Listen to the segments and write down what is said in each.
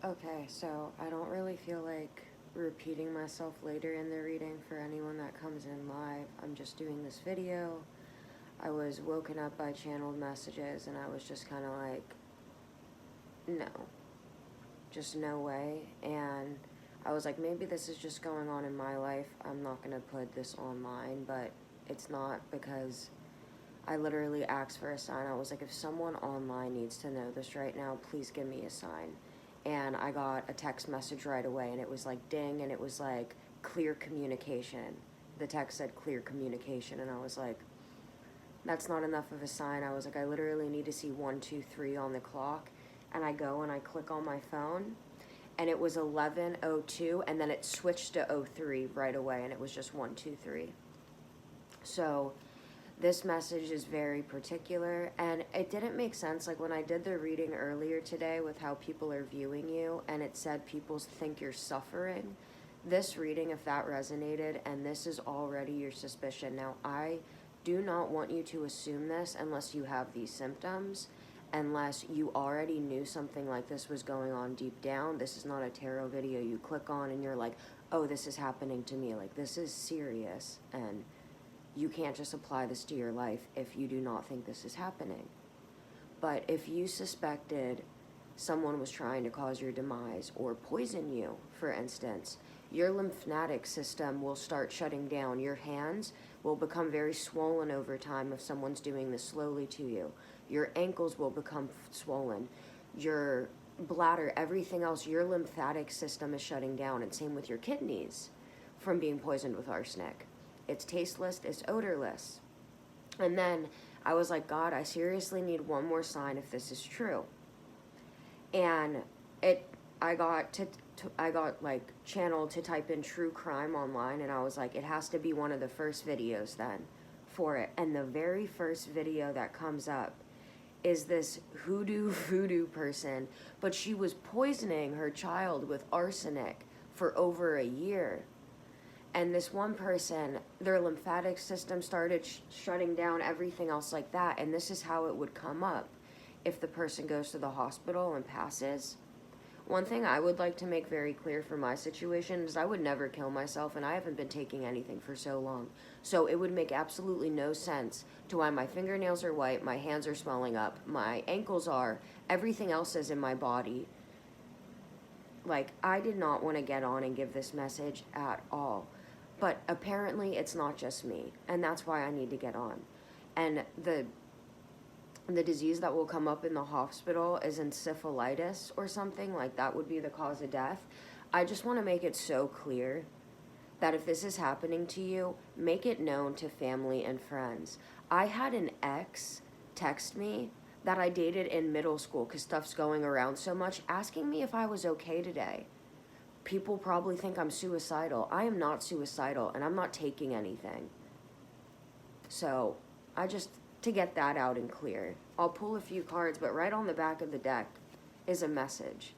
Okay, so I don't really feel like repeating myself later in the reading for anyone that comes in live. I'm just doing this video. I was woken up by channeled messages and I was just kind of like, no, just no way. And I was like, maybe this is just going on in my life. I'm not going to put this online, but it's not, because I literally asked for a sign. I was like, if someone online needs to know this right now, please give me a sign. And I got a text message right away, and it was like ding, and it was like clear communication. The text said clear communication, and I was like, that's not enough of a sign. I was like, I literally need to see 1, 2, 3 on the clock. And I go and I click on my phone, and it was 11:02, and then it switched to 03 right away, and it was just 1, 2, 3. So this message is very particular, and it didn't make sense. Like when I did the reading earlier today with how people are viewing you, and it said people think you're suffering. This reading, if that resonated, and this is already your suspicion. Now, I do not want you to assume this unless you have these symptoms, unless you already knew something like this was going on deep down. This is not a tarot video you click on and you're like, oh, this is happening to me. Like, this is serious, and you can't just apply this to your life if you do not think this is happening. But if you suspected someone was trying to cause your demise or poison you, for instance, your lymphatic system will start shutting down. Your hands will become very swollen over time if someone's doing this slowly to you. Your ankles will become swollen. Your bladder, everything else, your lymphatic system is shutting down, and same with your kidneys from being poisoned with arsenic. It's tasteless, it's odorless. And then I was like, God, I seriously need one more sign if this is true. And I got like channeled to type in true crime online, and I was like, it has to be one of the first videos then for it. And the very first video that comes up is this hoodoo voodoo person, but she was poisoning her child with arsenic for over a year. And this one person, their lymphatic system started shutting down, everything else like that. And this is how it would come up if the person goes to the hospital and passes. One thing I would like to make very clear for my situation is I would never kill myself, and I haven't been taking anything for so long. So it would make absolutely no sense to why my fingernails are white, my hands are swelling up, my ankles are, everything else is in my body. Like, I did not want to get on and give this message at all. But apparently it's not just me, and that's why I need to get on. And the disease that will come up in the hospital is encephalitis or something, like that would be the cause of death. I just want to make it so clear that if this is happening to you, make it known to family and friends. I had an ex text me that I dated in middle school, because stuff's going around so much, asking me if I was okay today. People probably think I'm suicidal. I am not suicidal, and I'm not taking anything. So, to get that out and clear, I'll pull a few cards, but right on the back of the deck is a message.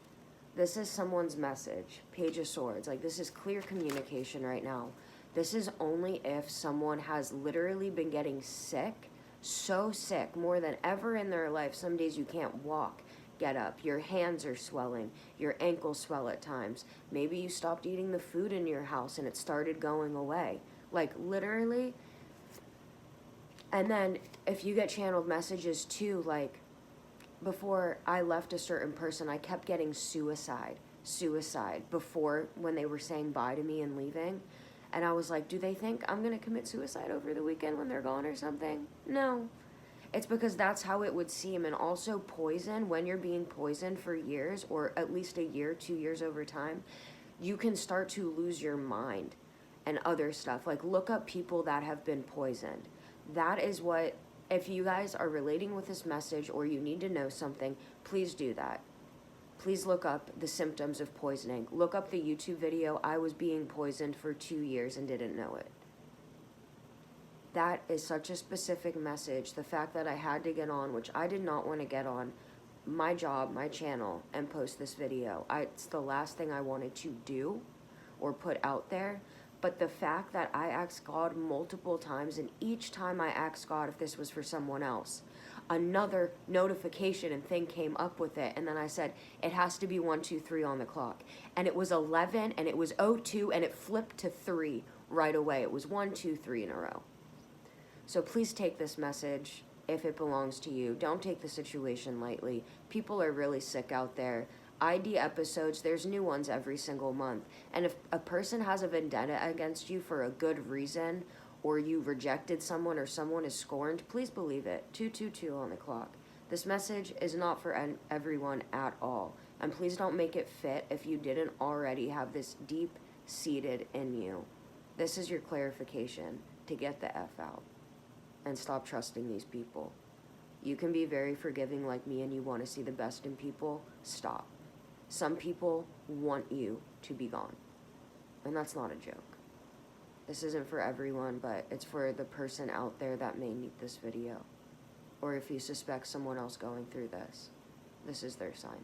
This is someone's message. Page of Swords. Like, this is clear communication right now. This is only if someone has literally been getting sick, so sick, more than ever in their life. Some days you can't walk, get up. Your hands are swelling. Your ankles swell at times. Maybe you stopped eating the food in your house and it started going away. Like, literally. And then if you get channeled messages too, like, before I left a certain person, I kept getting suicide before, when they were saying bye to me and leaving. And I was like, do they think I'm going to commit suicide over the weekend when they're gone or something? No. It's because that's how it would seem. And also poison, when you're being poisoned for years, or at least a year, 2 years over time, you can start to lose your mind and other stuff. Like, look up people that have been poisoned. That is what, if you guys are relating with this message or you need to know something, please do that. Please look up the symptoms of poisoning. Look up the YouTube video, I was being poisoned for 2 years and didn't know it. That is such a specific message. The fact that I had to get on, which I did not want to get on, my job, my channel, and post this video. It's the last thing I wanted to do or put out there. But the fact that I asked God multiple times, and each time I asked God if this was for someone else, another notification and thing came up with it. And then I said, it has to be 1, 2, 3 on the clock. And it was 11 and it was 02 and it flipped to 3 right away. It was 1, 2, 3 in a row. So please take this message if it belongs to you. Don't take the situation lightly. People are really sick out there. ID episodes, there's new ones every single month. And if a person has a vendetta against you for a good reason, or you rejected someone or someone is scorned, please believe it. 222 on the clock. This message is not for everyone at all. And please don't make it fit if you didn't already have this deep-seated in you. This is your clarification to get the F out and stop trusting these people. You can be very forgiving like me and you want to see the best in people. Stop. Some people want you to be gone. And that's not a joke. This isn't for everyone, but it's for the person out there that may need this video. Or if you suspect someone else going through this, this is their sign.